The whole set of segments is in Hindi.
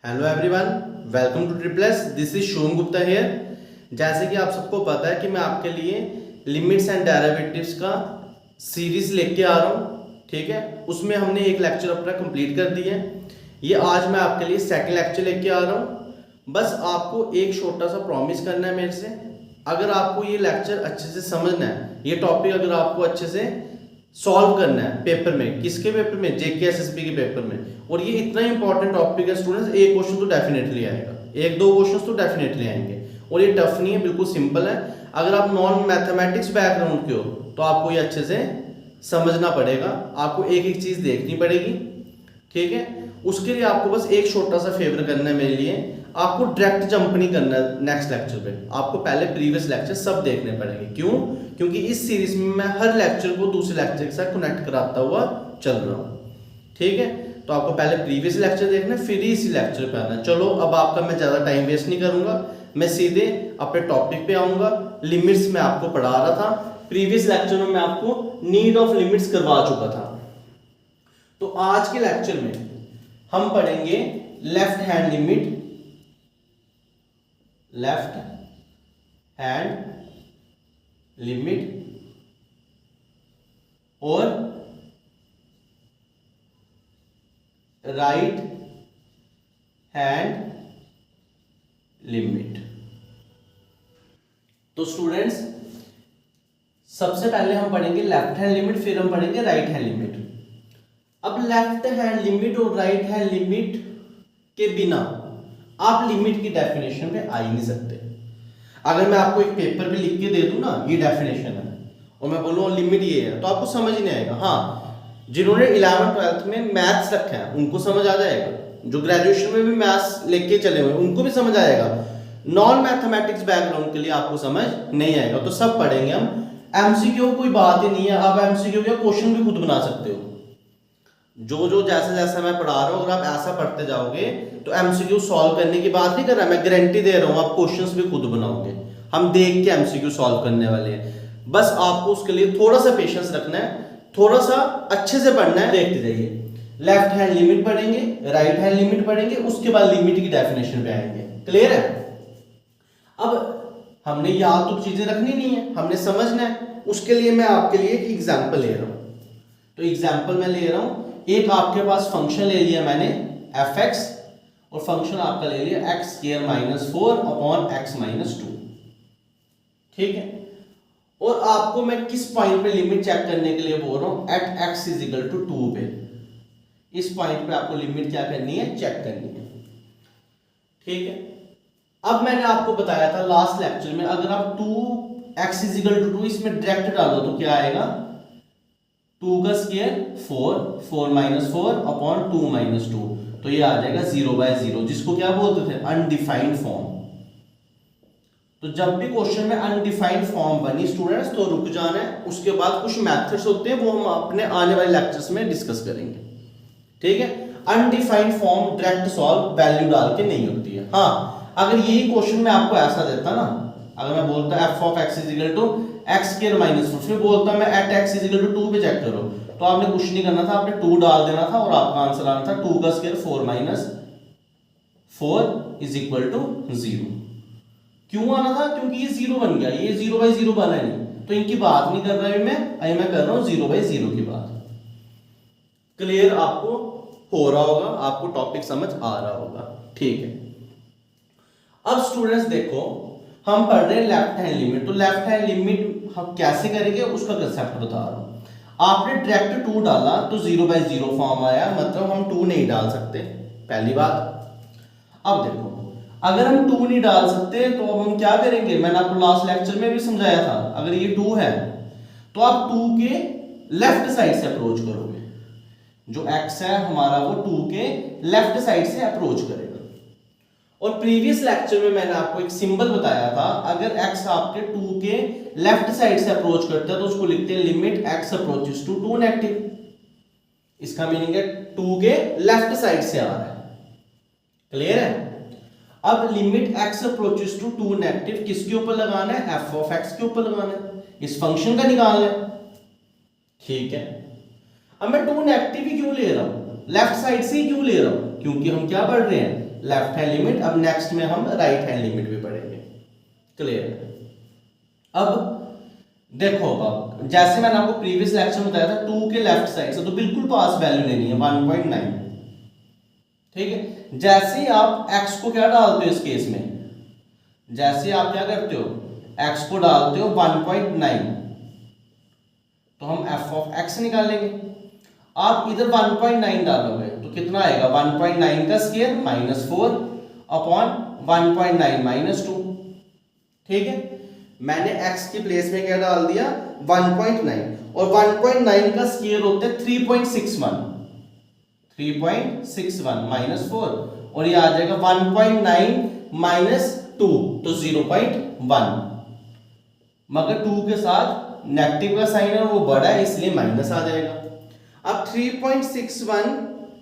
Hello everyone, welcome to Tripless. This is Shubham Gupta here. जैसे कि आप सबको पता है कि मैं आपके लिए लिमिट्स एंड डेरिवेटिव्स का सीरीज लेके आ रहा हूँ। ठीक है, उसमें हमने एक लेक्चर अपना कंप्लीट कर दिया है। ये आज मैं आपके लिए सेकंड लेक्चर लेके आ रहा हूँ। बस आपको एक छोटा सा प्रॉमिस करना है मेरे से। अगर आपको ये लेक्चर अच्छे से समझना है, ये टॉपिक अगर आपको अच्छे से सॉल्व करना है पेपर में, किसके पेपर में, जेके एसएसबी के पेपर में, और ये इतना इंपॉर्टेंट टॉपिक है स्टूडेंट्स, एक क्वेश्चन तो डेफिनेटली आएगा, एक दो क्वेश्चन तो डेफिनेटली आएंगे। और ये टफ नहीं है, बिल्कुल सिंपल है। अगर आप नॉन मैथमेटिक्स बैकग्राउंड के हो तो आपको ये अच्छे से समझना पड़ेगा, आपको एक एक चीज देखनी पड़ेगी। ठीक है, उसके लिए आपको बस एक छोटा सा फेवर करना है मेरे लिए। आपको डायरेक्ट जंप नहीं करना है नेक्स्ट लेक्चर पे, आपको पहले प्रीवियस लेक्चर सब देखने पड़ेंगे। क्यों? क्योंकि इस सीरीज में मैं हर लेक्चर को दूसरे लेक्चर के साथ कनेक्ट कराता हुआ चल रहा हूँ। ठीक है, तो आपको पहले प्रीवियस लेक्चर देखना है, फिर ही इसी लेक्चर पे आना है। चलो, अब आपका मैं ज़्यादा टाइम वेस्ट नहीं करूंगा, मैं सीधे अपने टॉपिक पे आऊँगा। लिमिट्स में आपको पढ़ा रहा था, प्रीवियस लेक्चर में मैं आपको नीड ऑफ लिमिट्स करवा चुका था। तो आज के लेक्चर में हम पढ़ेंगे left hand limit, left hand limit और राइट हैंड लिमिट। तो स्टूडेंट्स, सबसे पहले हम पढ़ेंगे लेफ्ट हैंड लिमिट, फिर हम पढ़ेंगे राइट हैंड लिमिट। अब लेफ्ट हैंड लिमिट और राइट हैंड लिमिट के बिना आप लिमिट की डेफिनेशन पे आ ही नहीं सकते। अगर मैं आपको एक पेपर पे लिख के दे दूं ना, ये डेफिनेशन है, और मैं बोलूँ लिमिट ये है, तो आपको समझ ही नहीं आएगा। हाँ, जिन्होंने 11th-12th में मैथ्स रखा है उनको समझ आ जाएगा, जो ग्रेजुएशन में भी मैथ्स लेके चले हुए उनको भी समझ आएगा। नॉन मैथमेटिक्स बैकग्राउंड के लिए आपको समझ नहीं आएगा। तो सब पढ़ेंगे हम। एमसीक्यू कोई बात ही नहीं है, आप एमसीक्यू का क्वेश्चन भी खुद बना सकते हो। जो जो जैसा जैसा मैं पढ़ा रहा हूँ, अगर आप ऐसा पढ़ते जाओगे तो एमसीक्यू सॉल्व करने की बात नहीं कर रहा, मैं गारंटी दे रहा हूँ आप क्वेश्चंस भी खुद बनाओगे। हम देख के एमसीक्यू सॉल्व करने वाले हैं। बस आपको उसके लिए थोड़ा सा पेशेंस रखना है, थोड़ा सा अच्छे से पढ़ना है, देखते जाइए। लेफ्ट हैंड लिमिट पढ़ेंगे, राइट हैंड लिमिट पढ़ेंगे, उसके बाद लिमिट की डेफिनेशन पे आएंगे। क्लियर है? अब हमने याद तो चीजें रखनी नहीं है, हमने समझना है। उसके लिए मैं आपके लिए एक एग्जाम्पल ले रहा हूं। तो एग्जाम्पल मैं ले रहा हूं, एक आपके पास फंक्शन ले लिया मैंने एफ एक्स, और फंक्शन आपका ले लिया x square minus 4 upon x minus 2। ठीक है, और आपको मैं किस पॉइंट पे लिमिट चेक करने के लिए बोल रहा हूं, at x is equal to 2 पे। इस पॉइंट पे आपको लिमिट क्या करनी है, चेक करनी है। ठीक है, अब मैंने आपको बताया था लास्ट लेक्चर में, अगर आप 2 एक्स इज इक्वल टू 2 इसमें डायरेक्ट डालो तो क्या आएगा, 2 का स्क्वायर 4, 4 माइनस 4 अपॉन 2 माइनस 2, तो ये आ जाएगा 0/0, जिसको क्या बोलते थे, अनडिफाइंड फॉर्म। तो जब भी क्वेश्चन में अनडिफाइंड फॉर्म बनी स्टूडेंट्स, तो रुक जाना है। उसके बाद कुछ मेथड्स होते हैं, वो हम अपने आने वाले लेक्चर्स में डिस्कस करेंगे। ठीक है, undefined form direct solve value डाल के नहीं होती है। हाँ, अगर यही क्वेश्चन में आपको ऐसा देता ना, अगर मैं बोलता f of x is equal to x square minus 4, फिर बोलता मैं at x is equal to 2 पे चेक करो, तो आपने कुछ नहीं करना था, आपने 2 डाल देना था और आपका आंसर आना था 2 का square 4 minus 4 is equal to 0। क्यों आना था? क्योंकि ये 0 बन गया, ये 0/0 बना नहीं, तो इनकी बात नहीं कर रहा है मैं कर रहा हूं 0/0 की बात। क्लियर आपको हो रहा होगा, आपको टॉपिक समझ आ रहा होगा। ठीक है, अब स्टूडेंट्स देखो, हम पढ़ रहे हैं लेफ्ट हैंड लिमिट। तो लेफ्ट हैंड लिमिट हम कैसे करेंगे उसका कंसेप्ट बता रहा हूं। आपने डायरेक्ट 2 डाला तो 0/0 फॉर्म आया, मतलब हम 2 नहीं डाल सकते, पहली बात। अब देखो, अगर हम 2 नहीं डाल सकते तो अब हम क्या करेंगे, मैंने आपको लास्ट लेक्चर में भी समझाया था, अगर ये 2 है तो आप 2 के लेफ्ट साइड से अप्रोच करोगे। जो x है हमारा वो 2 के लेफ्ट साइड से अप्रोच करेगा। और प्रीवियस लेक्चर में मैंने आपको एक सिंबल बताया था, अगर x आपके 2 के लेफ्ट साइड से अप्रोच करता है तो उसको लिखते हैं limit x approaches to 2 negative. इसका मीनिंग है 2 के लेफ्ट साइड से आ रहा है। क्लियर है? अब limit x approaches to 2 negative किसके ऊपर लगाना है, f ऑफ x के ऊपर लगाना है, इस फंक्शन का निकालना है। ठीक है, अब मैं 2 नेगेटिव ही क्यों ले रहा हूं, लेफ्ट साइड से ही क्यों ले रहा हूं, क्योंकि हम क्या पढ़ रहे हैं, लेफ्ट हैंड लिमिट। अब नेक्स्ट में हम राइट हैंड लिमिट भी पढ़ेंगे। क्लियर। अब देखो, अब जैसे मैंने आपको प्रीवियस लेक्चर में बताया था 2 के लेफ्ट साइड से तो बिल्कुल पास वैल्यू लेनी है 1.9, ठीक है। जैसे ही आप x को क्या डालते हो इस केस में, जैसे आप क्या करते हो, x को डालते हो 1.9, तो हम f ऑफ x निकालेंगे। आप इधर 1.9 डालोगे तो कितना आएगा, 1.9 का स्क्वायर -4 अपॉन 1.9 -2, ठीक है। मैंने x की प्लेस में क्या डाल दिया, 1.9, और 1.9 का स्क्वायर होता है 3.61 -4, और ये आ जाएगा 1.9 -2 तो 0.1, मगर 2 के साथ नेगेटिव का साइन है वो बड़ा है इसलिए माइनस आ जाएगा। अब 3.61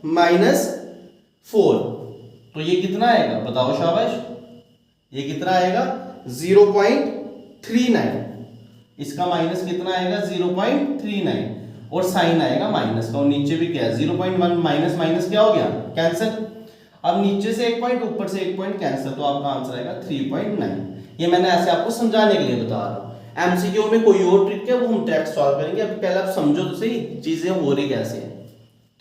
-4 तो ये कितना आएगा, बताओ शाबाश, ये कितना आएगा 0.39, इसका माइनस कितना आएगा 0.39, और साइन आएगा माइनस का, और नीचे भी क्या है 0.1 माइनस माइनस क्या हो गया, कैंसिल। अब नीचे से 1 पॉइंट ऊपर से 1 पॉइंट कैंसिल, तो आपका आंसर आएगा 3.9। ये मैंने ऐसे आपको समझाने के लिए बता रहा हूँ। एमसीक्यू में कोई और ट्रिक है वो हम डायरेक्ट सॉल्व करेंगे, अभी पहले आप समझो तो सही चीजें हो रही कैसे हैं,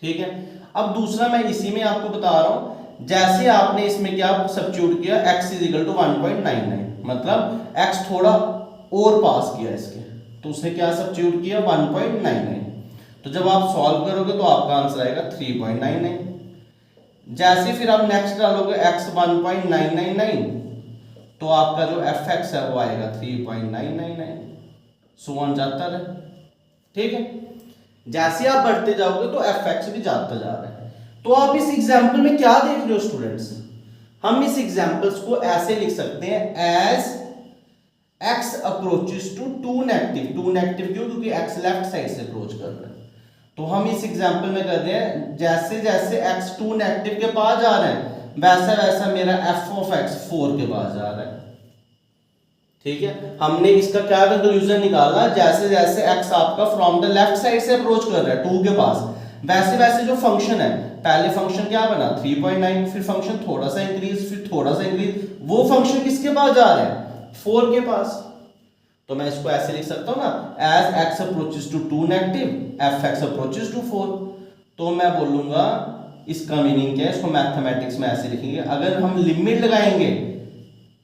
ठीक है। अब दूसरा मैं इसी में आपको बता रहा हूं, जैसे आपने इसमें क्या सब्स्टिट्यूट किया x = 1.99, मतलब x थोड़ा और पास किया इसके, तो उसने क्या सब्स्टिट्यूट किया 1.99, तो जब आप सॉल्व करोगे तो आपका आंसर आएगा 3.99। जैसे फिर आप नेक्स्ट डालोगे x 1.999, तो आपका जो fx है वो आएगा 3.999, सो ऑन जाता रहे, ठीक है। जैसे आप बढ़ते जाओगे तो fx भी जाता जा रहा है। तो आप इस एग्जांपल में क्या देख रहे हो स्टूडेंट्स, हम इस एग्जांपल्स को ऐसे लिख सकते हैं as x approaches to 2 negative. 2 negative क्यों, क्योंकि x लेफ्ट साइड से अप्रोच कर रहा है। तो हम इस एग्जांपल में कर रहे हैं जैसे जैसे x 2 नेगेटिव के पास जा रहा है वैसा वैसा मेरा f ऑफ x 4 के पास जा रहा है, ठीक है। हमने इसका क्या कंक्लूजन निकाला, जैसे जैसे x आपका फ्रॉम द लेफ्ट साइड से अप्रोच कर रहा है 2 के पास, वैसे वैसे जो फंक्शन है, पहले फंक्शन क्या बना 3.9, फिर फंक्शन थोड़ा सा इंक्रीज, फिर थोड़ा सा इंक्रीज, वो फंक्शन किसके पास जा रहा है 4 के पास। तो मैं इसको ऐसे लिख सकता हूं ना, as x approaches to 2 negative fx approaches to 4। तो मैं बोलूंगा इसका मीनिंग क्या है, इसको मैथमेटिक्स में ऐसे लिखेंगे, अगर हम लिमिट लगाएंगे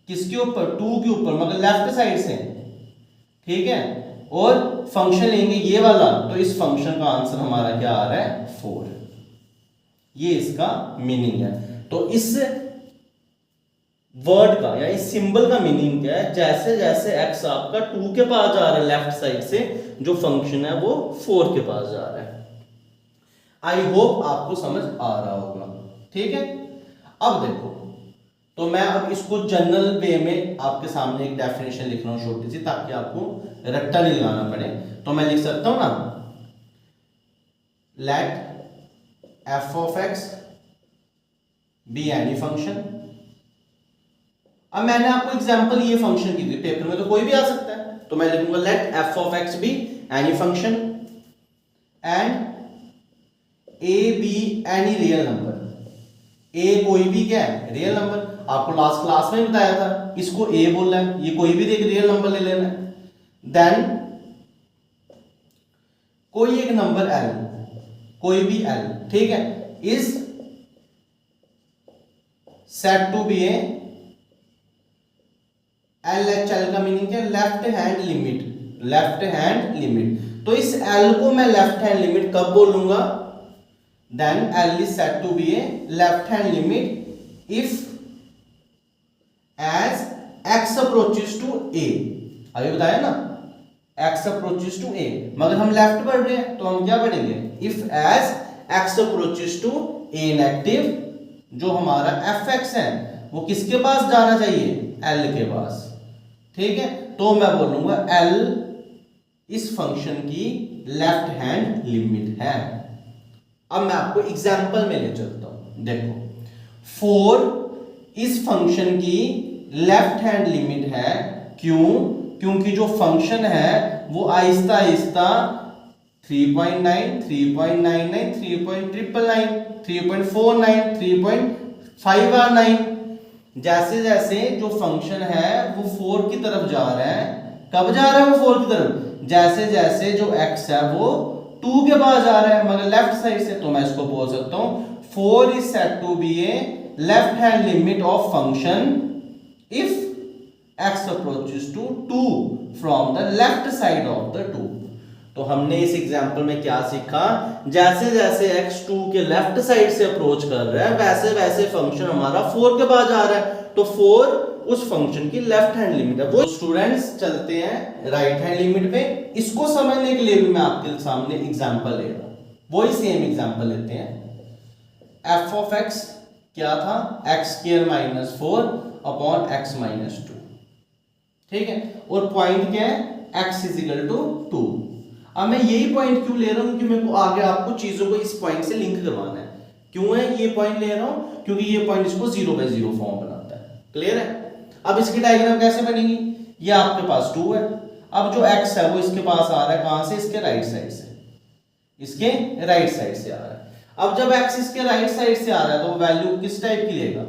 किसके ऊपर 2 के ऊपर मगर लेफ्ट साइड से, ठीक है, और फंक्शन लेंगे ये वाला, तो इस फंक्शन का आंसर हमारा क्या आ रहा है 4। ये इसका मीनिंग है। तो इस वर्ड का या इस सिंबल का मीनिंग क्या है, जैसे जैसे x आपका 2 के पास जा रहा है लेफ्ट साइड से, जो फंक्शन है वो 4 के पास जा रहा है। आई होप आपको समझ आ रहा होगा, ठीक है। अब देखो, तो मैं अब इसको जनरल वे में आपके सामने एक डेफिनेशन लिख रहा हूं छोटी सी, ताकि आपको रट्टा नहीं लगाना पड़े। तो मैं लिख सकता हूं ना, let f of x be any function. अब मैंने आपको एग्जांपल ये फंक्शन की थी, पेपर में तो कोई भी आ सकता है, तो मैं लिखूंगा let f of x be any function and a be any real number. a कोई भी क्या है रियल नंबर, आपको लास्ट क्लास में बताया था, इसको a बोलना है, ये कोई भी एक रियल नंबर ले लेना है। देन कोई एक नंबर l, कोई भी l, ठीक है, is set to be a LHL का मीनिंग क्या है, left hand limit, left hand limit. तो इस L को मैं लेफ्ट हैंड लिमिट कब बोलूंगा, then L is said to be a left hand limit if as x approaches to a। अभी बताया ना x approaches to a, मगर हम लेफ्ट बढ़ रहे हैं तो हम क्या पढ़ेंगे, if as x approaches to a negative, जो हमारा fx है वो किसके पास जाना चाहिए L के पास, ठीक है। तो मैं बोलूंगा L इस फंक्शन की लेफ्ट हैंड लिमिट है। अब मैं आपको एग्जांपल में ले चलता हूं, देखो 4 इस फंक्शन की लेफ्ट हैंड लिमिट है, क्यों, क्योंकि जो फंक्शन है वो आहिस्ता आहिस्ता 3.9, 3.99, 3.999, 3.49, 3.5R9। जैसे जैसे जो फंक्शन है वो 4 की तरफ जा रहा है, कब जा रहा है वो 4 की तरफ, जैसे जैसे जो x है वो 2 के पास जा रहा है मगर लेफ्ट साइड से, तो मैं इसको बोल सकता हूं 4 is said to be a left hand limit of function if x approaches to 2 from the left side of the 2। तो हमने इस एग्जांपल में क्या सीखा, जैसे जैसे x 2 के लेफ्ट साइड से अप्रोच कर रहा है वैसे वैसे फंक्शन हमारा 4 के पास जा रहा है, तो 4 उस फंक्शन की लेफ्ट हैंड लिमिट है। वो स्टूडेंट्स चलते हैं राइट हैंड लिमिट पे। इसको समझने के लिए भी मैं आपके सामने एग्जांपल ले रहा हूं, वही सेम एग्जांपल लेते हैं। f ऑफ x क्या था, x square minus 4 upon x minus 2, ठीक है, और पॉइंट क्या है, x इज इक्वल टू 2। अब मैं यही पॉइंट क्यों ले रहा हूं, क्योंकि मेरे को आगे आपको चीजों को इस पॉइंट से लिंक करवाना है। क्यों है ये पॉइंट ले रहा हूं, क्योंकि ये पॉइंट इसको 0/0 फॉर्म बनाता है। क्लियर है। अब इसकी डायग्राम कैसे बनेगी, ये आपके पास 2 है, अब जो x है वो इसके पास आ रहा है कहां से, इसके राइट साइड से, इसके राइट साइड से आ रहा है। अब जब x इसके राइट साइड से आ रहा है तो वैल्यू किस टाइप की लेगा,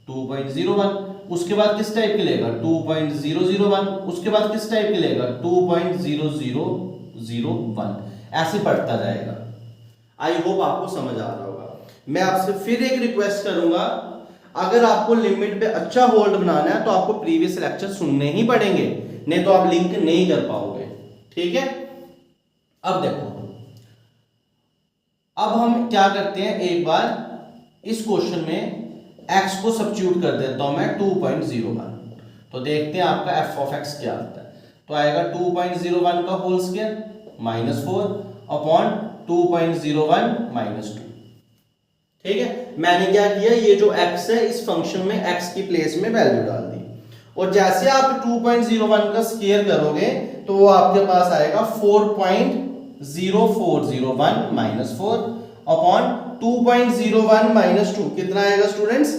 2.01, उसके बाद किस टाइप की लेगा, 2.001, उसके बाद किस टाइप की लेगा, 2.0001, ऐसे बढ़ता जाएगा। आई होप आपको समझ आ रहा होगा। मैं आपसे फिर एक रिक्वेस्ट करूंगा, अगर आपको लिमिट पे अच्छा होल्ड बनाना है तो आपको प्रीवियस लेक्चर सुनने ही पड़ेंगे, नहीं तो आप लिंक नहीं कर पाओगे, ठीक है। अब देखो, अब हम क्या करते हैं, एक बार इस क्वेश्चन में x को सब्स्टिट्यूट कर देता हूं मैं 2.01, तो देखते हैं आपका f ऑफ x क्या आता है। तो आएगा 2.01 का होल स्क्वायर -4 अपॉन 2.01 -2, ठीक है। मैंने क्या किया, ये जो x है इस फंक्शन में x की प्लेस में वैल्यू डाल दी, और जैसे आप 2.01 का स्क्वायर करोगे तो वो आपके पास आएगा 4.0401 -4 अपॉन 2.01 -2, कितना आएगा स्टूडेंट्स,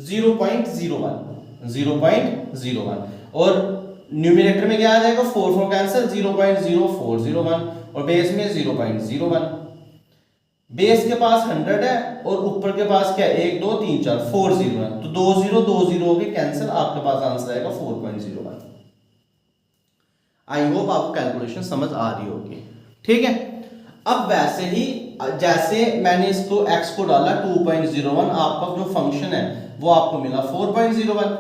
0.01, और न्यूमरेटर में क्या आ जाएगा, 4 कैंसिल, 0.0401, और बेस में 0.01। बेस के पास 100 है और ऊपर के पास क्या, 1 2 3 4 4 0 है, तो 2 0 2 0 हो गए कैंसिल, आपके पास आंसर आएगा 4.01। आई होप आपको कैलकुलेशन समझ आ रही होगी, ठीक है। अब वैसे ही जैसे मैंने इसको x को डाला 2.01, आपका जो फंक्शन है वो आपको मिला 4.01।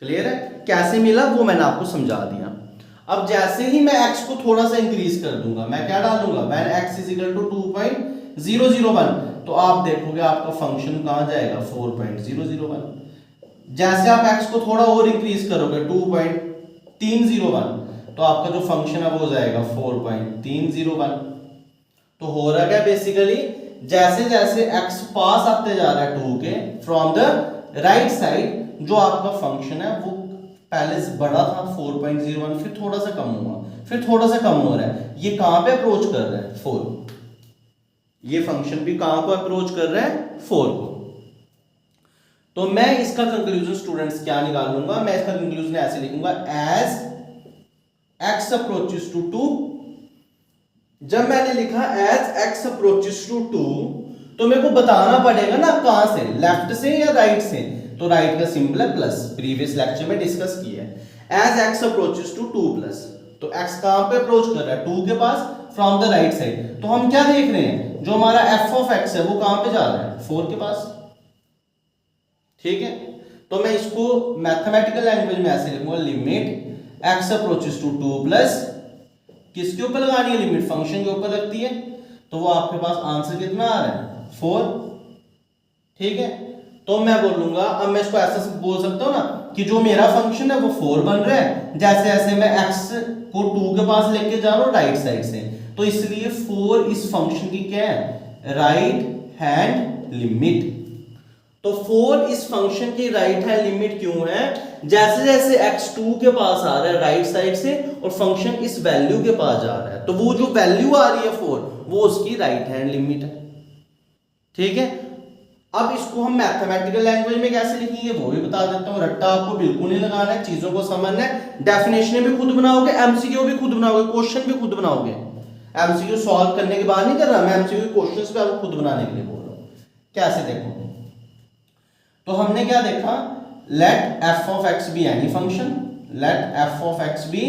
क्लियर है, कैसे मिला वो मैंने आपको समझा दिया। अब जैसे ही मैं x को थोड़ा सा इंक्रीज कर दूंगा, मैं क्या डालूंगा, मैं x इज इक्वल टू 2.001, तो आप देखोगे आपका फंक्शन कहां जाएगा, 4.001। जैसे आप x को थोड़ा और इंक्रीज करोगे 2.301, तो आपका जो फंक्शन है वो हो जाएगा 4.301। तो हो रहा क्या बेसिकली, जैसे जैसे x पास आते जा रहा है 2 के फ्रॉम द राइट साइड, जो आपका फंक्शन है वो पहले से बड़ा था 4.01, फिर थोड़ा सा कम हुआ, फिर थोड़ा सा कम हो रहा है। ये कहां पे अप्रोच कर रहा है, 4। ये फंक्शन भी कहां को अप्रोच कर रहा है, 4 को। तो मैं इसका कंक्लूजन स्टूडेंट्स क्या निकालूंगा, मैं इसका कंक्लूजन ऐसे लिखूंगा, एज x अप्रोचेस टू 2। जब मैंने लिखा एज x अप्रोचेस टू 2, तो मेरे को बताना पड़ेगा ना कहां से, लेफ्ट से या राइट से, तो राइट का सिंबल है प्लस, प्रीवियस लेक्चर में डिस्कस किया है। As x approaches to 2 plus, तो x कहां पे अप्रोच कर रहा है, 2 के पास फ्रॉम द राइट साइड। तो हम क्या देख रहे हैं, जो हमारा f ऑफ x है वो कहां पे जा रहा है, 4 के पास, ठीक है। तो मैं इसको मैथमेटिकल लैंग्वेज में ऐसे लिखूंगा, limit x approaches to 2 plus, किसके ऊपर लगानी है, लिमिट फंक्शन के ऊपर लगती है, तो वो आपके पास आंसर कितना आ रहा है, 4, ठीक है। तो मैं बोलूंगा, अब मैं इसको ऐसा बोल सकता हूं ना कि जो मेरा फंक्शन है वो 4 बन रहा है, जैसे जैसे मैं x को 2 के पास लेके जा रहा हूं राइट साइड से, तो इसलिए 4 इस फंक्शन की क्या है, राइट हैंड लिमिट। तो 4 इस फंक्शन की राइट हैंड लिमिट क्यों है, जैसे जैसे x 2 के पास आ रहा है राइट साइड से और फंक्शन इस वैल्यू के पास जा रहा है, तो वो जो वैल्यू आ रही है 4, वो उसकी राइट हैंड लिमिट है, ठीक है। अब इसको हम मैथमेटिकल लैंग्वेज में कैसे लिखेंगे वो भी बता देता हूं, रट्टा आपको बिल्कुल नहीं लगाना है, चीजों को समझना है। डेफिनेशन भी खुद बनाओगे, एमसीक्यू भी खुद बनाओगे, क्वेश्चन भी खुद बनाओगे। एमसीक्यू सॉल्व करने के बाद नहीं कर रहा, मैं एमसीक्यू क्वेश्चंस पे आपको खुद बनाने के लिए बोल रहा हूँ। कैसे देखो, तो हमने क्या देखा, let f of x be any function, let f of x be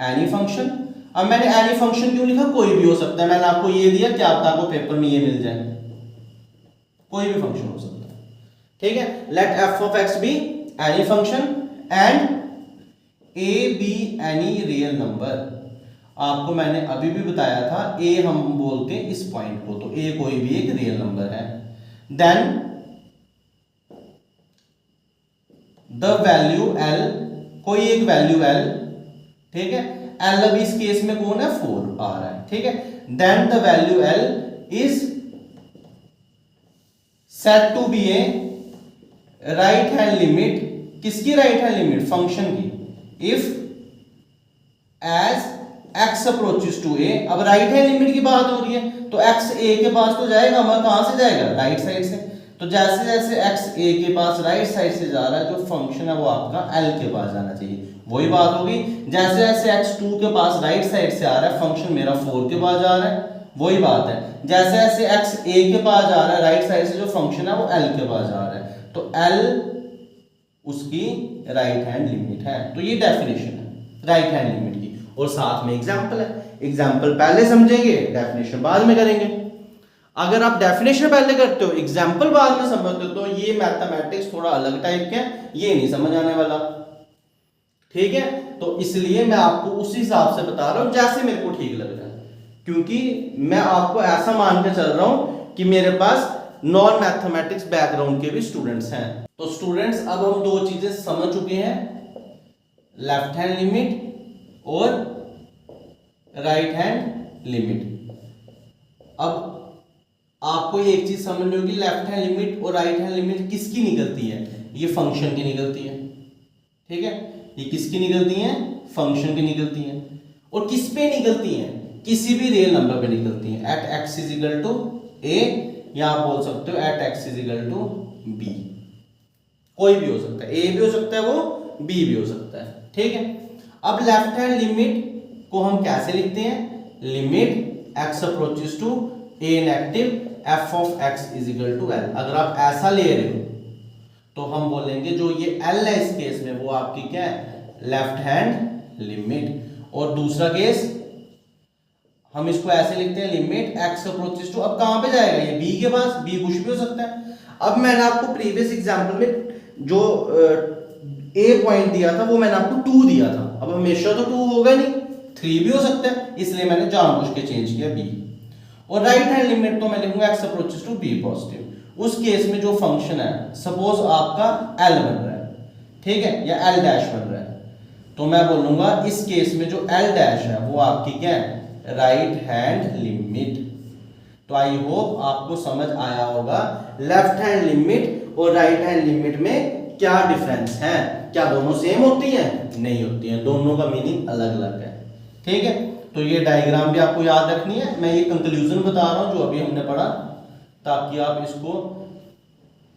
any function. अब मैंने एनी फंक्शन क्यों लिखा, कोई भी हो सकता है, मैंने आपको ये दिया, क्या पता आपको पेपर में ये मिल जाए, कोई भी फंक्शन हो सकता है, ठीक है। Let f of x be any function and a be any real number. आपको मैंने अभी भी बताया था, ए हम बोलते हैं इस पॉइंट को, तो ए कोई भी एक रियल नंबर है। देन द वैल्यू एल, कोई एक वैल्यू एल, ठीक है। एल अब इस केस में कौन है, 4 आ रहा है, ठीक है। Then the value L is set to be a right hand limit, किसकी राइट हैंड लिमिट, फंक्शन की, if as x approaches to a। अब राइट हैंड लिमिट की बात हो रही है, तो x a के पास तो जाएगा, मगर कहां से जाएगा, राइट साइड से। तो जैसे जैसे x a के पास राइट साइड से जा रहा है, जो फंक्शन है वो आपका l के पास जाना चाहिए, वही बात होगी। जैसे जैसे x 2 के पास राइट साइड से आ रहा है, फंक्शन मेरा 4 के पास जा रहा है, वही बात है। जैसे जैसे x a के पास जा रहा है राइट साइड से, जो फंक्शन है वो l के पास जा रहा है, तो l उसकी राइट हैंड लिमिट है। तो ये डेफिनेशन है राइट हैंड लिमिट की, और साथ में एग्जांपल है। एग्जांपल पहले समझेंगे, डेफिनेशन बाद में करेंगे। अगर आप डेफिनेशन पहले करते हो, एग्जांपल बाद में समझते हो, तो ये मैथमेटिक्स थोड़ा अलग टाइप का है, ये नहीं समझ आने वाला, ठीक है। तो इसलिए मैं आपको उसी हिसाब से बता रहा हूं जैसे मेरे को ठीक लग रहा है, क्योंकि मैं आपको ऐसा मान के चल रहा हूं कि मेरे पास नॉन मैथमेटिक्स बैकग्राउंड के भी स्टूडेंट्स हैं। तो स्टूडेंट्स, अब हम दो चीजें समझ चुके हैं, लेफ्ट हैंड लिमिट और राइट हैंड लिमिट। अब आपको एक चीज समझनी होगी, लेफ्ट हैंड लिमिट और राइट हैंड लिमिट किसकी निकलती है, ये फंक्शन की निकलती है, ठीक है। ये किसकी निकलती है, फंक्शन की निकलती है। और किस पे निकलती है, किसी भी रियल नंबर पे निकलती है। At x is equal to A, या आप बोल सकते हो at x is equal to B, कोई भी हो सकता है, ए भी हो सकता है, वो बी भी हो सकता है, ठीक है। अब लेफ्ट हैंड लिमिट को हम कैसे लिखते हैं, limit x approaches to a negative f of x is equal to L. अगर आप ऐसा ले रहे हो तो हम बोलेंगे जो ये एल है इस केस में, वो आपकी क्या है, लेफ्ट हैंड लिमिट। और दूसरा केस हम इसको ऐसे लिखते हैं, लिमिट एक्स अप्रोचेस टू, अब कहां पे जाएगा ये, बी के पास, बी कुछ भी हो सकता है। अब मैंने आपको प्रीवियस एग्जांपल में जो ए पॉइंट दिया था, वो मैंने आपको 2 दिया था। अब हमेशा तो 2 होगा नहीं, 3 भी हो सकता है, इसलिए मैंने जानबूझ के चेंज किया बी। और राइट हैंड लिमिट तो मैं लिखूंगा x approaches to b positive. उस केस में जो फंक्शन है, सपोज आपका एल बन रहा है, ठीक है, या एल डैश बन रहा है, तो मैं बोलूंगा इस केस में जो एल डैश है वो आपकी क्या है, राइट हैंड लिमिट। तो आई होप आपको समझ आया होगा लेफ्ट हैंड लिमिट और राइट हैंड लिमिट में क्या डिफरेंस है। क्या दोनों सेम होती हैं, नहीं होती हैं, दोनों का मीनिंग अलग अलग है, ठीक है। तो ये डायग्राम भी आपको याद रखनी है, मैं ये कंक्लूजन बता रहा हूं जो अभी हमने पढ़ा, ताकि आप इसको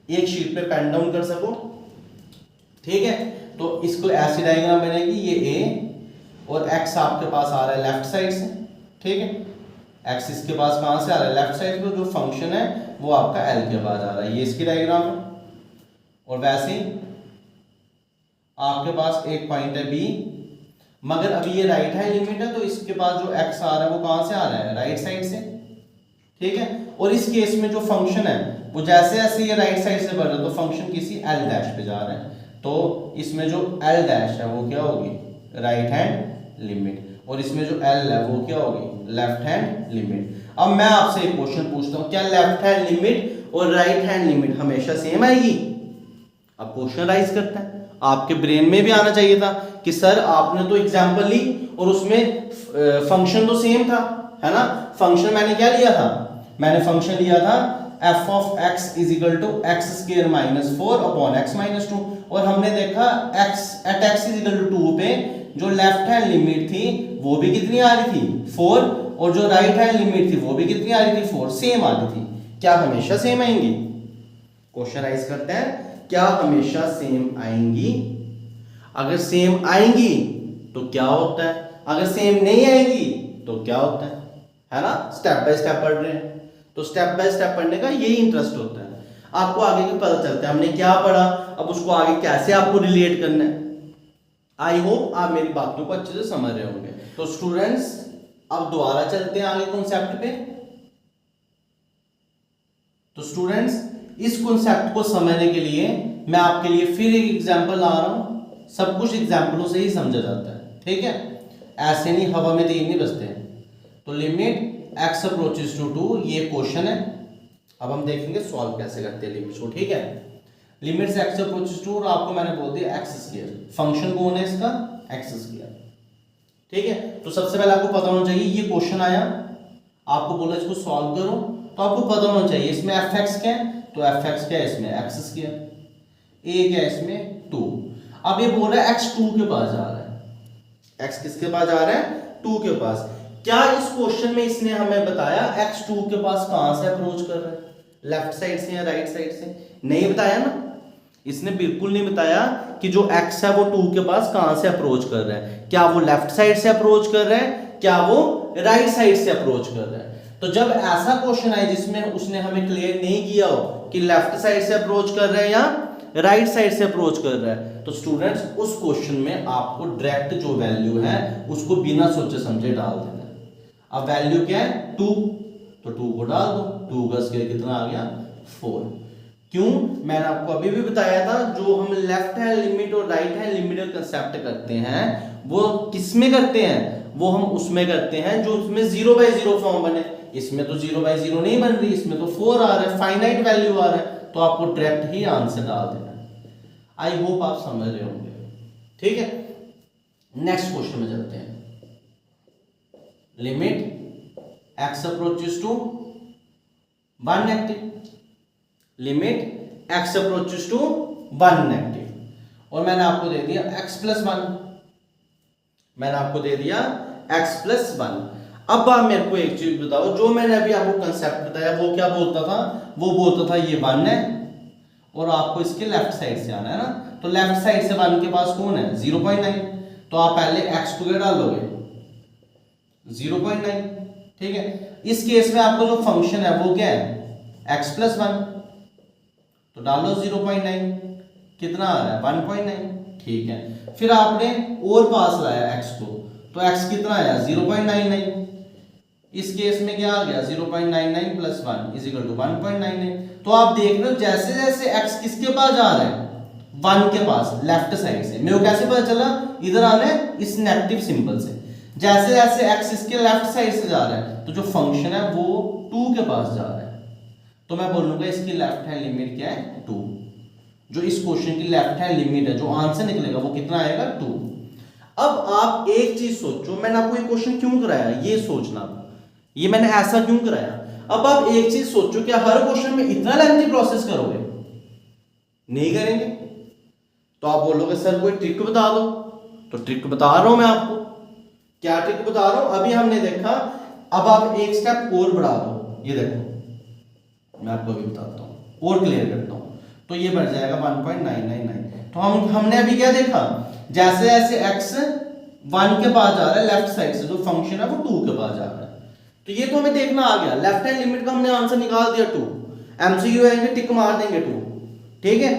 एक शीट पे पेन डाउन कर सको, ठीक है। तो इसको ऐसी डायग्राम बनेगी, ये ए और एक्स आपके पास आ रहा है लेफ्ट साइड से, ठीक है। एक्स इसके पास कहां से आ रहा है, लेफ्ट साइड पे, जो फंक्शन है वो आपका एल के पास आ रहा है, ये इसकी डायग्राम है। और वैसे ही आपके पास एक पॉइंट है बी, मगर अभी ये राइट हैंड लिमिट है, तो इसके पास जो एक्स आ रहा है वो कहां से आ रहा है, राइट साइड से, ठीक है। और इस केस में जो फंक्शन है वो जैसे जैसे ये राइट साइड से बढ़ रहा है, तो फंक्शन किसी एल डैश पे जा रहा है, तो इसमें जो एल डैश है वो क्या होगी, राइट हैंड लिमिट, और इसमें जो एल है वो क्या होगी, लेफ्ट हैंड लिमिट। अब मैं आपसे एक क्वेश्चन पूछता हूं, क्या लेफ्ट हैंड लिमिट और राइट हैंड लिमिट हमेशा सेम आएगी? अब क्वेश्चन राइज करता है, आपके ब्रेन में भी आना चाहिए था कि सर आपने तो एग्जांपल ली और उसमें फंक्शन तो सेम था, है ना। फंक्शन मैंने क्या लिया था, मैंने फंक्शन लिया था f of x is equal to x square minus 4 upon x minus 2, और हमने देखा x at x is equal to 2 पे जो लेफ्ट हैंड लिमिट थी वो भी कितनी आ रही थी, 4, और जो राइट हैंड लिमिट थी वो भी कितनी आ रही थी, 4, सेम आ रही थी। क्या हमेशा सेम आएंगी? क्वेश्चन राइज करते हैं, क्या हमेशा सेम आएंगी? अगर सेम आएंगी तो क्या होता है, अगर सेम नहीं आएंगी तो क्या होता है? है ना, स्टेप बाय स्टेप पढ़ रहे हैं, तो स्टेप बाय स्टेप पढ़ने का यही इंटरेस्ट होता है। आपको आगे भी पता चलता है हमने क्या पढ़ा, अब उसको आगे कैसे आपको रिलेट करना है। आई होप आप मेरी बातों को अच्छे से समझ रहे होंगे। तो स्टूडेंट्स अब दोबारा चलते हैं आगे कॉन्सेप्ट पे। तो स्टूडेंट्स इस कॉन्सेप्ट को समझने के लिए मैं आपके लिए फिर एक एग्जांपल ला रहा हूं। सब कुछ एग्जांपलों से ही समझा जाता है, ठीक है, ऐसे नहीं हवा में तीर नहीं बजते हैं। तो लिमिट x अप्रोचेस टू 2, ये क्वेश्चन है। अब हम देखेंगे सॉल्व कैसे करते हैं लिमिट्स को, ठीक है। लिमिट्स x अप्रोचेस टू, और आपको मैंने बोल दिया x स्क्वायर, फंक्शन कौन है इसका, x स्क्वायर, ठीक है। तो सबसे पहले आपको पता होना चाहिए ये क्वेश्चन आया, आपको बोला इसको सॉल्व करो, तो आपको पता होना चाहिए इसमें fx क्या है, तो fx क्या है इसमें x स्क्वायर, a क्या है इसमें 2। अब ये बोल रहा है x 2 के पास जा रहा है, x किसके पास जा रहा है, 2 के पास। क्या इस क्वेश्चन में इसने हमें बताया x 2 के पास कहां से अप्रोच कर रहा है, लेफ्ट साइड से या राइट साइड से, नहीं बताया ना, इसने बिल्कुल नहीं बताया कि जो x है वो 2 के पास कहां से अप्रोच कर रहा है, क्या वो लेफ्ट साइड से अप्रोच कर रहा है, क्या वो राइट साइड से अप्रोच कर रहा है। तो जब ऐसा क्वेश्चन आए जिसमें उसने हमें क्लियर नहीं किया हो कि लेफ्ट साइड से अप्रोच कर रहा है या राइट साइड से अप्रोच कर रहा है, तो स्टूडेंट्स उस क्वेश्चन में आपको डायरेक्ट जो वैल्यू है उसको बिना सोचे समझे डाल देना है। अब वैल्यू क्या है 2, तो 2 को डाल दो, 2 का स्क्वायर कितना आ गया 4। क्यों, मैंने आपको अभी भी बताया था जो हम लेफ्ट हैंड लिमिट और राइट हैंड लिमिट का कंसेप्ट करते हैं वो किस में करते हैं, वो हम उसमें करते हैं जो उसमें 0/0 फॉर्म बने। इसमें तो 0/0 नहीं बन रही, इसमें तो 4 आ रहा है, फाइनाइट वैल्यू आ रहा है, तो आपको डायरेक्ट ही आंसर डाल देना है। आई होप आप समझ रहे होंगे, ठीक है। नेक्स्ट क्वेश्चन में चलते हैं। Limit x approaches to 1 negative, limit x approaches to 1 negative, और मैंने आपको दे दिया x + 1, मैंने आपको दे दिया x + 1। अब आप मेरे को एक चीज बताओ, जो मैंने अभी आपको कंसेप्ट बताया वो क्या बोलता था, वो बोलता था ये 1 है और आपको इसके लेफ्ट साइड से आना है ना, तो लेफ्ट साइड से 1 के पास कौन है 0.9, तो आप पहले x को क्या डालोगे 0.9, ठीक है। इस केस में आपको जो फंक्शन है वो क्या है x + 1, तो डालो 0.9, कितना आ रहा है 1.9, ठीक है। फिर आपने और पास लाया x को, तो x कितना आया 0.99, इस केस में क्या आ गया 0.99 + 1 = 1.99। तो आप देख रहे हो जैसे जैसे x किसके पास जा रहा है 1 के पास, लेफ्ट साइड से, मेरे को कैसे पता चला, इधर आना है इस नेगेटिव सिंबल से, जैसे जैसे x इसके लेफ्ट साइड से जा रहा है तो जो फंक्शन है वो 2 के पास जा रहा है, तो मैं बोलूंगा इसकी लेफ्ट हैंड लिमिट क्या है 2। जो इस क्वेश्चन की लेफ्ट हैंड लिमिट है, जो आंसर निकलेगा वो कितना आएगा 2। अब आप एक चीज सोचो, मैंने आपको ये क्वेश्चन क्यों कराया, ये सोचना, ये मैंने ऐसा क्यों कराया। अब आप एक चीज सोचो, क्या हर क्वेश्चन में इतना लेंथी प्रोसेस करोगे, नहीं करेंगे। तो आप बोलोगे सर कोई ट्रिक बता दो, तो ट्रिक बता रहा हूं मैं आपको। क्या ट्रिक बता रहा हूं, अभी हमने देखा, अब आप एक स्टेप और बढ़ा दो, ये देखो मैं आपको अभी बताता हूं और क्लियर करता हूं, तो ये बढ़ जाएगा 1.999। तो हमने अभी क्या देखा, जैसे जैसे x 1 के पास जा रहा है लेफ्ट साइड से, जो फंक्शन है वो 2 के पास जा रहा है, तो ये तो हमें देखना आ गया, लेफ्ट हैंड लिमिट का हमने आंसर निकाल दिया 2, एमसीक्यू आएंगे टिक मार देंगे 2, ठीक है।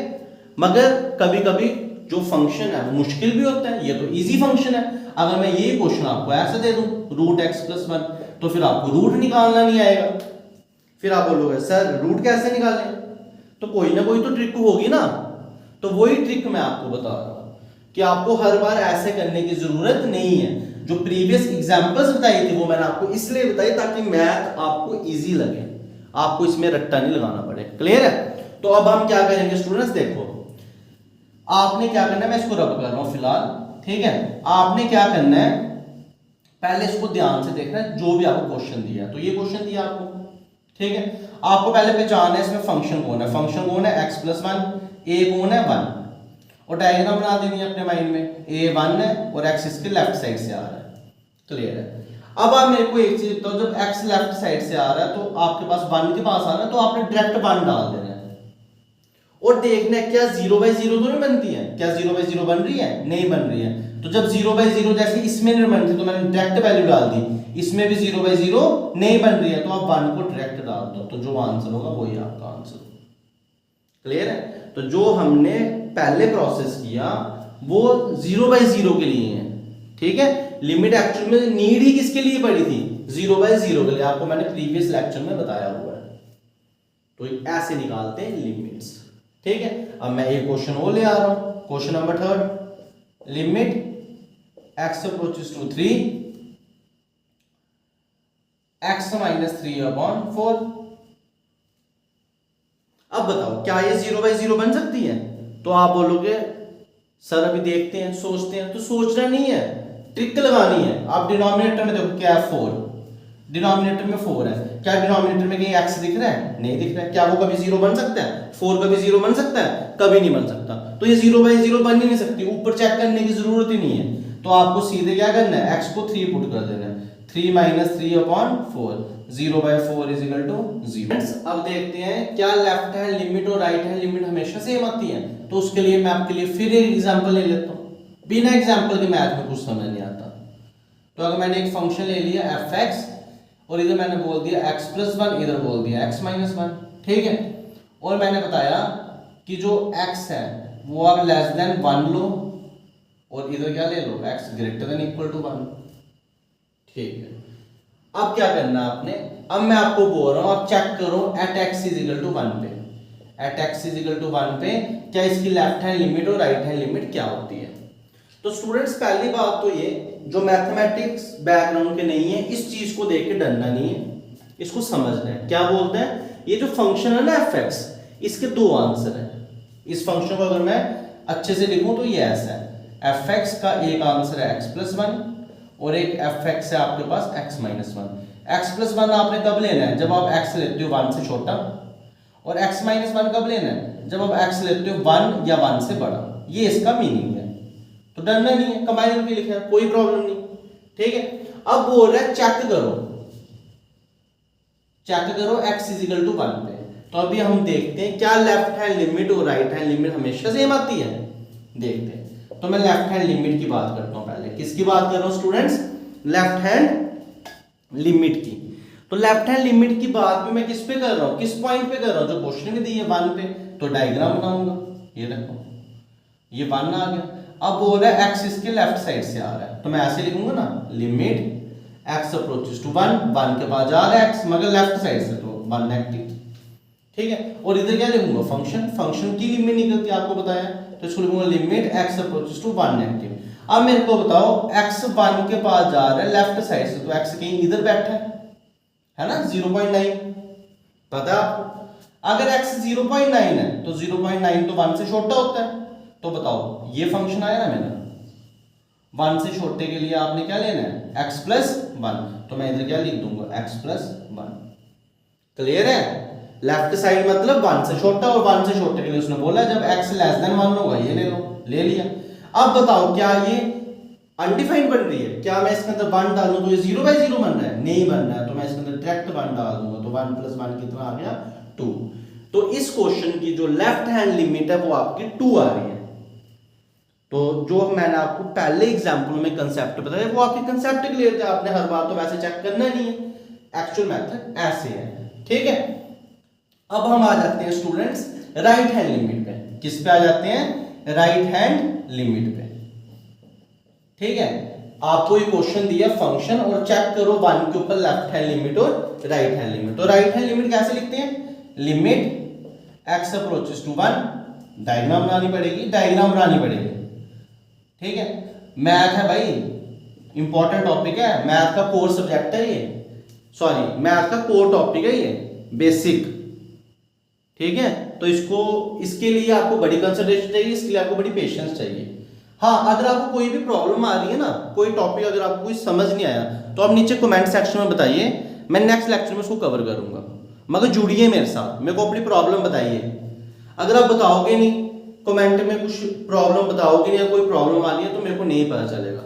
मगर कभी कभी जो फंक्शन है वो मुश्किल भी होता है, ये तो इजी फंक्शन है। अगर मैं ये क्वेश्चन आपको ऐसे दे दूं √x + 1, तो फिर आपको रूट निकालना नहीं आएगा, फिर आप बोलोगे सर रूट कैसे निकालें, तो कोई ना कोई तो ट्रिक होगी ना। तो वही ट्रिक मैं आपको बता रहा हूं कि आपको हर बार ऐसे करने की जरूरत नहीं है। जो प्रीवियस एग्जांपल्स बताई थी वो मैंने आपको इसलिए बताई ताकि मैथ आपको इजी लगे, आपको इसमें रट्टा नहीं लगाना पड़े, क्लियर है। तो अब हम क्या करेंगे स्टूडेंट्स, देखो आपने क्या करना है, मैं इसको रब कर रहा हूं फिलहाल, ठीक है। आपने क्या करना है, पहले इसको ध्यान से देखना है, जो भी आपको क्वेश्चन दिया, तो ये क्वेश्चन दिया आपको, ठीक है। आपको पहले पहचानना है इसमें फंक्शन कौन है, फंक्शन कौन है x + 1, a कौन है 1, और डायग्राम बना देनी है अपने माइंड में, a 1 है और x इसके लेफ्ट साइड से आ रहा है, क्लियर है। अब आप मेरे को एक चीज बताओ, जब x लेफ्ट साइड से आ रहा है तो आपके पास 1 के पास आ रहा है, तो आपने डायरेक्ट 1 डाल देना है, और देखना है क्या 0/0 तो नहीं बनती है, क्या 0/0 बन रही है, नहीं बन रही है। तो जब 0/0 जैसे इसमें नहीं बनती तो मैंने डायरेक्ट वैल्यू डाल दी, इसमें भी 0/0 नहीं बन रही है तो आप 1 को डायरेक्ट डाल दो, तो जो आंसर होगा वही आपका आंसर। क्लियर है? तो जो हमने पहले प्रोसेस किया वो 0/0 के लिए है, ठीक है। लिमिट एक्चुअल में नीड ही किसके लिए पड़ी थी, 0/0 के लिए, आपको मैंने प्रीवियस लेक्चर में बताया हुआ है। तो ऐसे निकालते हैं लिमिट्स, ठीक है। अब मैं एक क्वेश्चन और ले आ रहा हूं, question number 3, limit x approaches to 3 x - 3/4। अब बताओ क्या ये 0/0 बन सकती है? तो आप बोलोगे सर अभी देखते हैं, सोचते हैं, तो सोचना नहीं है, ट्रिक लगानी है। आप डिनोमिनेटर में देखो क्या है, 4, डिनोमिनेटर में 4 है, क्या डिनोमिनेटर में कहीं x दिख रहा है, नहीं दिख रहा है। क्या वो कभी 0 बन सकता है? 4 कभी 0 बन सकता है? कभी नहीं बन सकता। तो ये 0/0 बन ही नहीं सकती, ऊपर चेक करने की जरूरत ही नहीं है। तो आपको सीधे क्या करना है, x को 3 पुट कर देना है, 3 - 3/4, 0/4 = 0। अब देखते हैं क्या लेफ्ट हैंड लिमिट और राइट हैंड लिमिट हमेशा सेम आती है। तो उसके लिए मैं आपके लिए फिर एक एग्जांपल ले लेता हूँ, बिना एग्जांपल के मैथ में कुछ समझ नहीं आता। तो अगर मैंने एक फंक्शन ले लिया f(x) और इधर मैंने बोल दिया x + 1, इधर बोल दिया x - 1, ठीक है। और मैंने बताया कि जो x है वो आप <1 लो और इधर क्या ले लो, x > 1, ठीक है। अब क्या करना है आपने, अब मैं आपको बोल रहा हूं आप चेक करो एट x = 1 पे, एट x = 1 पे क्या इसकी लेफ्ट हैंड लिमिट और राइट हैंड लिमिट क्या होती है। तो स्टूडेंट्स पहली बात तो ये, जो मैथमेटिक्स बैकग्राउंड के नहीं है इस चीज को देख के डरना नहीं है, इसको समझना है। क्या बोलते हैं, ये जो फंक्शन है ना f(x), इसके 2 आंसर हैं। इस फंक्शन को अगर मैं अच्छे से लिखूं तो ये ऐसा है, f(x) का एक आंसर है x + 1 और एक f(x) है आपके पास x - 1। x + 1 आपने कब लेना है, जब आप x लेते हो 1 से छोटा, और x - 1 कब लेना है, जब आप x लेते हो 1 या 1 से बड़ा। ये इसका मीनिंग है, तो डरना नहीं है, कंबाइन करके लिखा है, कोई प्रॉब्लम नहीं, ठीक है। अब बोल रहा है चेक करो x = 1 पे। तो अभी हम देखते हैं क्या लेफ्ट हैंड लिमिट और राइट हैंड लिमिट हमेशा सेम आती है, देखते हैं। तो मैं लेफ्ट हैंड लिमिट की बात करता हूं पहले। किसकी बात कर रहा हूं स्टूडेंट्स, लेफ्ट हैंड लिमिट की। तो लेफ्ट हैंड लिमिट की बात भी मैं किस पे कर रहा हूं, किस पॉइंट पे कर रहा हूं, जो क्वेश्चन में दी है 1 पे। तो डायग्राम बनाऊंगा, ये देखो ये 1 आ गया। अब बोल रहा है x इसके लेफ्ट साइड से आ रहा है, तो मैं ऐसे लिखूंगा ना, लिमिट x अप्रोचेस टू 1, 1 के पास जा रहा है x मगर लेफ्ट साइड से, तो 1 नेगेटिव, ठीक है। और इधर क्या लिखूंगा, फंक्शन की लिमिट निकलती है, आपको बताया, तो इसको लिखूंगा limit x approaches to 1 negative. अब मेरे को बताओ x 1 के पास जा रहा है लेफ्ट साइड से, तो x कहीं इधर बैठा है ना, 0.9 पता है आपको। अगर x 0.9 है तो 0.9 तो 1 से छोटा होता है। तो बताओ ये फंक्शन आया ना मेरा, 1 से छोटे के लिए आपने क्या लेना है, x + 1, तो मैं इधर क्या लिख दूंगा, x + 1। क्लियर है, लेफ्ट साइड मतलब 1 से छोटा, और 1 से छोटे के लिए उसने बोला जब x <1 होगा ये ले लो, ले लिया। अब बताओ क्या ये अनडिफाइंड बन रही है, क्या मैं इसके अंदर 1 डालूं तो ये 0/0 बन रहा है, नहीं बन रहा है, तो मैं इसके अंदर डायरेक्ट 1 डाल दूंगा, तो 1 + 1 कितना आ गया, 2। तो इस क्वेश्चन की जो लेफ्ट हैंड लिमिट है वो आपकी 2 आ रही है। तो जो मैंने आपको पहले एग्जांपल में कंसेप्ट बताया वो आपके कंसेप्ट क्लियर थे, आपने हर बार तो वैसे चेक करना नहीं है, एक्चुअल मेथड ऐसे है, ठीक है। अब हम आ जाते हैं स्टूडेंट्स राइट हैंड लिमिट पे। किस पे आ जाते हैं, राइट हैंड लिमिट पे, ठीक है। आपको ये क्वेश्चन दिया फंक्शन और चेक करो 1 के ऊपर लेफ्ट हैंड लिमिट और राइट हैंड लिमिट। तो राइट हैंड लिमिट कैसे लिखते हैं, limit x approaches to 1, diagram बनानी पड़ेगी, ठीक है। मैथ है भाई, इंपॉर्टेंट टॉपिक है, मैथ का कोर सब्जेक्ट है ये, सॉरी मैथ का कोर टॉपिक है ये, बेसिक, ठीक है। तो इसके लिए आपको बड़ी कंसंट्रेशन चाहिए, इसके लिए आपको बड़ी पेशेंस चाहिए। हाँ, अगर आपको कोई भी प्रॉब्लम आ रही है ना, कोई टॉपिक अगर आपको कोई समझ नहीं आया तो आप नीचे कमेंट सेक्शन में बताइए, मैं नेक्स्ट लेक्चर में उसको कवर करूंगा। मगर जुड़िए मेरे साथ, मेरे को अपनी प्रॉब्लम बताइए। अगर आप बताओगे नहीं, कमेंट में कुछ प्रॉब्लम बताओगे नहीं या कोई प्रॉब्लम आ रही है तो मेरे को नहीं पता चलेगा,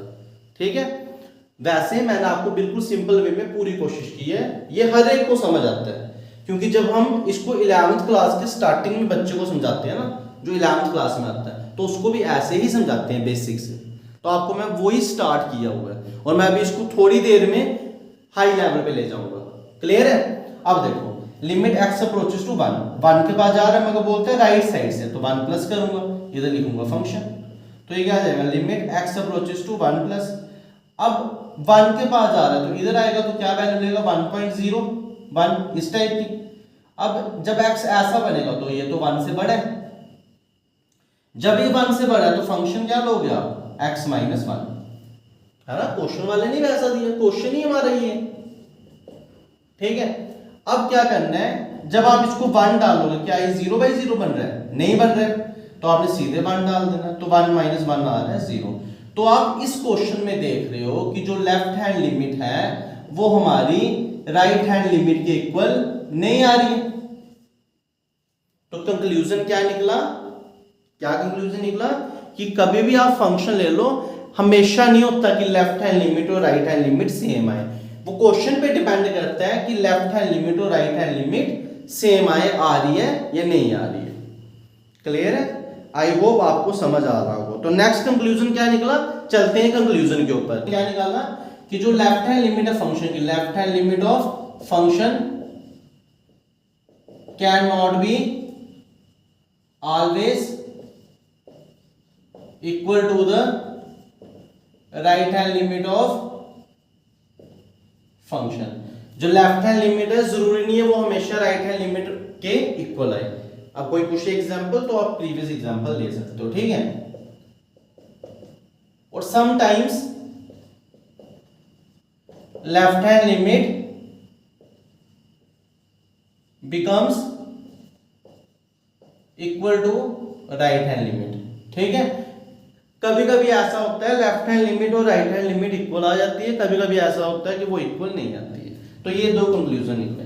ठीक है। वैसे मैंने आपको बिल्कुल सिंपल वे में पूरी कोशिश की है, ये हर एक को समझ आता है, क्योंकि जब हम इसको 11th क्लास के स्टार्टिंग में बच्चे को समझाते हैं ना, जो 11th क्लास में आता है, तो उसको भी ऐसे ही समझाते हैं बेसिक से। तो आपको मैं वही स्टार्ट किया हुआ है और मैं अभी इसको थोड़ी देर में हाई लेवल पे ले जाऊंगा। क्लियर है? अब देखो, लिमिट एक्स अप्रोचेस टू 1 के पास जा रहा है, मैं बोलते हैं राइट साइड से, तो 1 प्लस करूंगा, इधर लिखूंगा फंक्शन, तो ये क्या आ जाएगा, limit x approaches to 1 plus. अब 1 के पास जा रहा है तो इधर आएगा, तो क्या वैल्यू लेगा, 1.01 इस टाइप की। अब जब x ऐसा बनेगा तो ये तो 1 से बड़ा है, जब ये 1 से बड़ा है तो फंक्शन क्या लोगे आप, x माइनस 1, है ना। क्वेश्चन वाले ने वैसा दिया, क्वेश्चन ही हमारा ये है, ठीक है। अब क्या करना है, जब आप इसको 1 डालोगे, क्या ये 0/0 बन रहा है, नहीं बन रहा है, तो आपने सीधे 1 डाल देना, तो 1 माइनस 1 आ रहा है 0। तो आप इस क्वेश्चन में देख रहे हो कि जो लेफ्ट हैंड लिमिट है वो हमारी राइट हैंड लिमिट के इक्वल नहीं आ रही है। तो कंक्लूजन क्या निकला, क्या कंक्लूजन निकला कि कभी भी आप फंक्शन ले लो, हमेशा नहीं होता कि लेफ्ट हैंड लिमिट और राइट हैंड लिमिट सेम आए। वो क्वेश्चन पे डिपेंड करता है कि लेफ्ट हैंड लिमिट और राइट हैंड लिमिट सेम आए, आ रही है या नहीं आ रही है। क्लियर है? आई होप आपको समझ आ रहा होगा। तो नेक्स्ट कंक्लूजन क्या निकला, चलते हैं कंक्लूजन के ऊपर। क्या निकाला कि जो लेफ्ट हैंड लिमिट है फंक्शन की, left hand limit of function cannot be always equal to the right hand limit of function. जो लेफ्ट हैंड लिमिट है जरूरी नहीं है वो हमेशा राइट हैंड लिमिट के इक्वल आए। अब कोई पूछे एग्जांपल तो आप प्रीवियस एग्जांपल ले सकते हो, ठीक है। और sometimes left hand limit becomes equal to right hand limit, ठीक है। कभी कभी ऐसा होता है लेफ्ट हैंड लिमिट और राइट हैंड लिमिट इक्वल आ जाती है, कभी कभी ऐसा होता है कि वो इक्वल नहीं आती है। तो ये दो कंक्लूजन निकले।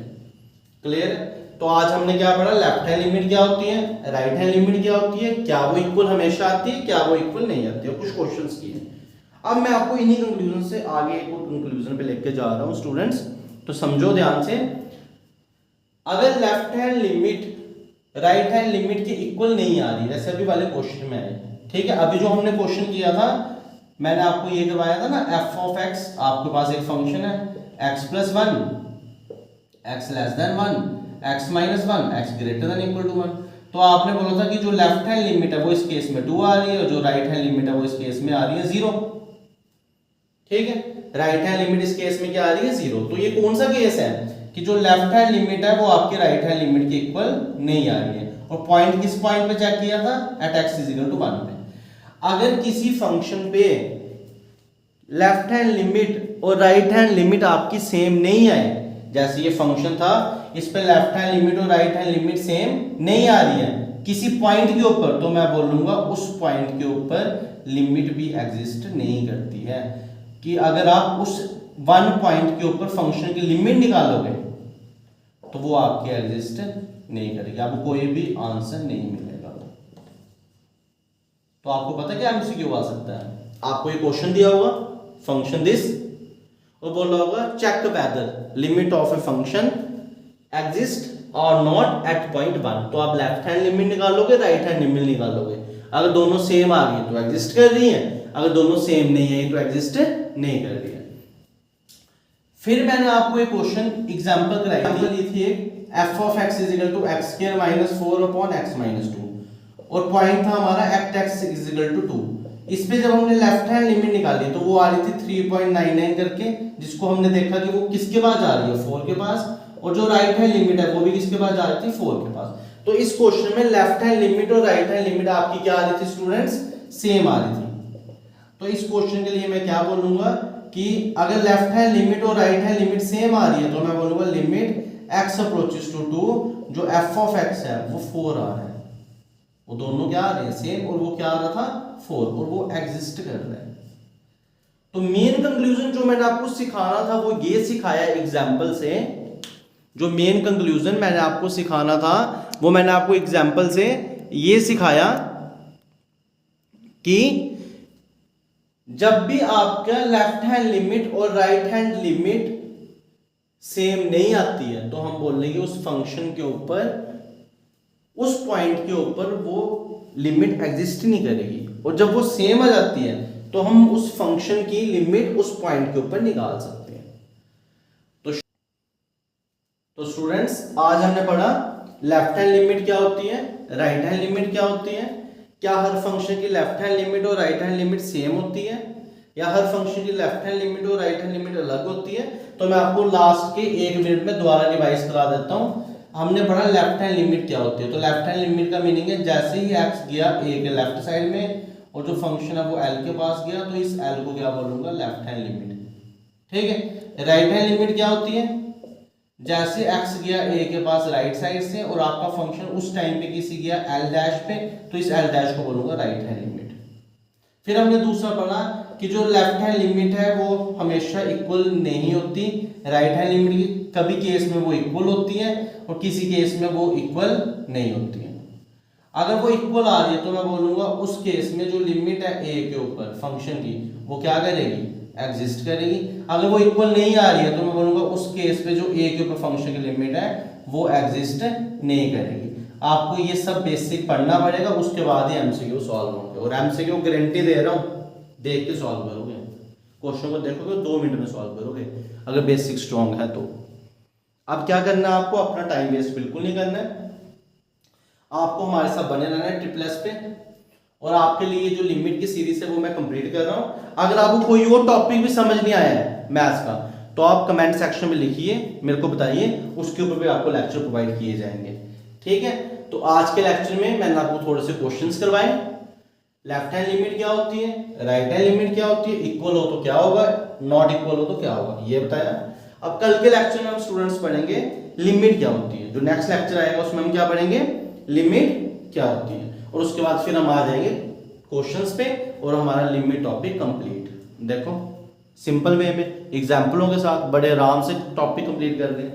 क्लियर है? तो आज हमने क्या पढ़ा, लेफ्ट हैंड लिमिट क्या होती है, राइट हैंड लिमिट क्या होती है, क्या वो इक्वल हमेशा आती है, क्या वो इक्वल नहीं आती है, कुछ क्वेश्चंस किए। अब मैं आपको इन्हीं कंक्लूजन से आगे एक और कंक्लूजन पे लेके जा रहा हूं स्टूडेंट्स, तो समझो ध्यान से। अगर left hand limit right hand limit के इक्वल नहीं आ रही, जैसे अभी वाले क्वेश्चन में आई, ठीक है। अभी जो हमने क्वेश्चन किया था, मैंने आपको ये करवाया था ना, f ऑफ x, आपके पास एक फंक्शन है x plus 1, x less than 1, x minus 1, x greater than equal to 1। तो आपने बोला था कि जो लेफ्ट हैंड लिमिट है वो इस केस में 2 आ रही है और जो राइट हैंड लिमिट है वो इस केस में आ रही है 0, ठीक है। राइट हैंड लिमिट इस केस में क्या आ रही है 0। तो ये कौन सा केस है कि जो लेफ्ट हैंड लिमिट है वो आपके राइट हैंड लिमिट के इक्वल नहीं आ रही है। और पॉइंट किस पॉइंट पे चेक किया था, at x is equal to 1 पे। अगर किसी फंक्शन पे लेफ्ट हैंड लिमिट और राइट हैंड लिमिट आपकी सेम नहीं आए, जैसे ये फंक्शन था, इस पे लेफ्ट हैंड लिमिट और राइट हैंड लिमिट सेम नहीं आ रही है किसी पॉइंट के ऊपर, तो मैं बोलूंगा उस पॉइंट के ऊपर लिमिट भी एग्जिस्ट नहीं करती है। कि अगर आप उस 1 पॉइंट के ऊपर फंक्शन की लिमिट निकालोगे तो वो आपके एग्जिस्ट नहीं करेगी, आपको कोई भी आंसर नहीं मिलेगा। तो आपको पता है क्या एमसीक्यू आ सकता है, आपको ये क्वेश्चन दिया होगा फंक्शन दिस और बोल रहा होगा check whether limit of a function exist और नॉट एट पॉइंट 1। तो आप लेफ्ट हैंड लिमिट निकालोगे, राइट हैंड लिमिट निकालोगे। अगर दोनों सेम आ गई तो एग्जिस्ट कर रही है, अगर दोनों सेम नहीं आई तो एग्जिस्ट नहीं कर रही है। फिर मैंने आपको एक क्वेश्चन एग्जांपल कराई थी, f of x is equal to x square minus 4 upon x minus 2 और पॉइंट था हमारा at x is equal to 2। इस पे जब हमने लेफ्ट हैंड लिमिट निकाली तो वो आ रही थी 3.99 करके, जिसको हमने देखा कि वो किसके पास जा रही है, 4 के पास, और जो राइट हैंड लिमिट है वो भी किसके पास जा रही थी, 4 के पास। तो इस क्वेश्चन में लेफ्ट हैंड लिमिट और राइट हैंड लिमिट आपकी क्या आ रही थी स्टूडेंट्स, सेम आ रही थी। तो इस क्वेश्चन के लिए मैं क्या बोलूंगा कि अगर लेफ्ट हैंड लिमिट और राइट हैंड लिमिट सेम आ रही है तो मैं बोलूंगा लिमिट x अप्रोचेस टू 2, जो f ऑफ x है वो 4 आ रहा है, वो दोनों क्या आ रहे हैं सेम, और वो क्या आ रहा था 4, और वो एग्जिस्ट कर रहा है। तो मेन कंक्लूजन जो मैंने आपको सिखाना था वो ये सिखाया एग्जांपल से। जो मेन कंक्लूजन मैंने आपको सिखाना था वो मैंने आपको एग्जांपल से ये सिखाया कि जब भी आपका लेफ्ट हैंड लिमिट और राइट हैंड लिमिट सेम नहीं आती है तो हम बोल लेंगे उस फंक्शन के ऊपर, उस पॉइंट के ऊपर वो लिमिट एग्जिस्ट ही नहीं करेगी। और जब वो सेम आ जाती है तो हम उस फंक्शन की लिमिट उस पॉइंट के ऊपर निकाल सकते हैं। तो स्टूडेंट्स आज हमने पढ़ा लेफ्ट हैंड लिमिट क्या होती है, राइट हैंड लिमिट क्या होती है, क्या हर फंक्शन की लेफ्ट हैंड लिमिट और राइट हैंड लिमिट सेम होती है, या हर फंक्शन की लेफ्ट हैंड लिमिट और राइट हैंड लिमिट अलग होती है। तो मैं आपको लास्ट के 1 मिनट में दोबारा रिवाइज करा देता हूँ। हमने पढ़ा लेफ्ट हैंड लिमिट क्या होती है। तो लेफ्ट हैंड लिमिट का मीनिंग है जैसे ही x गया a के लेफ्ट साइड में और जो फंक्शन है वो l के पास गया तो इस l को क्या बोलूंगा, लेफ्ट हैंड लिमिट। ठीक है। राइट हैंड लिमिट क्या होती है, जैसे x गया a के पास राइट साइड से और आपका फंक्शन उस टाइम पे किसी गया l डैश पे तो इस l डैश को बोलूंगा राइट हैंड लिमिट। फिर हमने दूसरा पढ़ा कि जो लेफ्ट हैंड लिमिट है वो हमेशा इक्वल नहीं होती, राइट हैंड लिमिट की कभी केस में वो इक्वल होती है और किसी केस में वो इक्वल नहीं होती है। अगर वो इक्वल आ रही है तो मैं बोलूंगा उस केस में जो लिमिट है a के ऊपर फंक्शन की वो क्या करेगी, एग्जिस्ट करेगी। अगर वो इक्वल नहीं आ रही है तो मैं बोलूंगा उस केस पे जो a के ऊपर फंक्शन की लिमिट है वो एग्जिस्ट नहीं करेगी। आपको ये सब बेसिक पढ़ना पड़ेगा, उसके बाद ही एमसीक्यू सॉल्व होंगे। और एमसीक्यू गारंटी दे रहा हूँ, देख के सॉल्व करोगे, क्वेश्चन को देखोगे 2 मिनट में सॉल्व करोगे अगर बेसिक स्ट्रॉन्ग है तो। अब क्या करना है आपको, अपना टाइम वेस्ट बिल्कुल नहीं करना है, आपको हमारे साथ बने रहना है ट्रिपल एस पे। और आपके लिए जो लिमिट की सीरीज है वो मैं कंप्लीट कर रहा हूँ। अगर आपको कोई और टॉपिक भी समझ नहीं आया है मैथ्स का तो आप कमेंट सेक्शन में लिखिए, मेरे को बताइए, उसके ऊपर भी आपको लेक्चर प्रोवाइड किए जाएंगे। ठीक है। तो आज के लेक्चर में मैंने आपको थोड़े से क्वेश्चंस करवाए। लेफ्ट हैंड लिमिट क्या होती है, राइट हैंड लिमिट क्या होती है, इक्वल हो तो क्या होगा, नॉट इक्वल हो तो क्या होगा, ये बताया। अब कल के लेक्चर में हम स्टूडेंट्स पढ़ेंगे लिमिट क्या होती है। जो नेक्स्ट लेक्चर आएगा उसमें हम क्या पढ़ेंगे, लिमिट क्या होती है। और उसके बाद फिर हम आ जाएंगे क्वेश्चंस पे और हमारा लिमिट टॉपिक कंप्लीट। देखो सिंपल वे में एग्जांपलों के साथ बड़े आराम से टॉपिक कंप्लीट कर दें।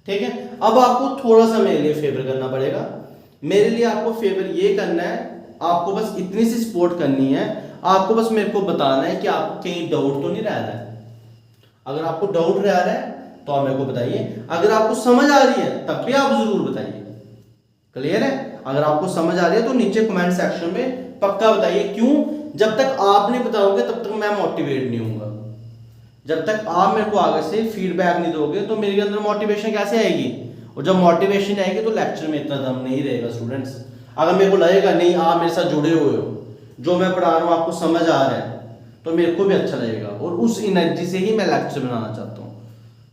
ठीक है। अब आपको थोड़ा सा मेरे लिए फेवर करना पड़ेगा। मेरे लिए आपको फेवर ये करना है, आपको बस इतनी सी सपोर्ट करनी है, आपको बस मेरे को बताना है कि आपको कहीं डाउट तो नहीं रह रहा है। अगर आपको डाउट रह रहा है तो आप मेरे को बताइए, अगर आपको समझ आ रही है तब भी आप जरूर बताइए। क्लियर है। अगर आपको समझ आ रही है तो नीचे कमेंट सेक्शन में पक्का बताइए। क्यों, जब तक आप नहीं बताओगे तब तक मैं मोटिवेट नहीं होऊंगा। जब तक आप मेरे को आगे से फीडबैक नहीं दोगे तो मेरे अंदर मोटिवेशन कैसे आएगी। और जब मोटिवेशन आएगी तो लेक्चर में इतना दम नहीं रहेगा स्टूडेंट्स। अगर मेरे को लगेगा नहीं आप मेरे साथ जुड़े हुए हो, जो मैं पढ़ा रहा हूँ आपको समझ आ रहा है, तो मेरे को भी अच्छा लगेगा और उस एनर्जी से ही मैं लेक्चर बनाना चाहता हूँ।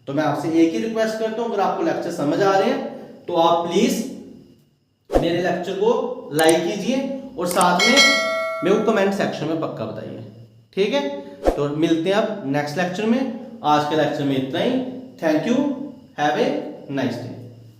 तो मैं आपसे एक ही रिक्वेस्ट करता हूँ, अगर आपको लेक्चर समझ आ रहे हैं तो आप प्लीज मेरे लेक्चर को लाइक कीजिए और साथ में मेरे को कमेंट सेक्शन में पक्का बताइए। ठीक है। तो मिलते हैं अब नेक्स्ट लेक्चर में। आज के लेक्चर में इतना ही। Thank you, have a nice day.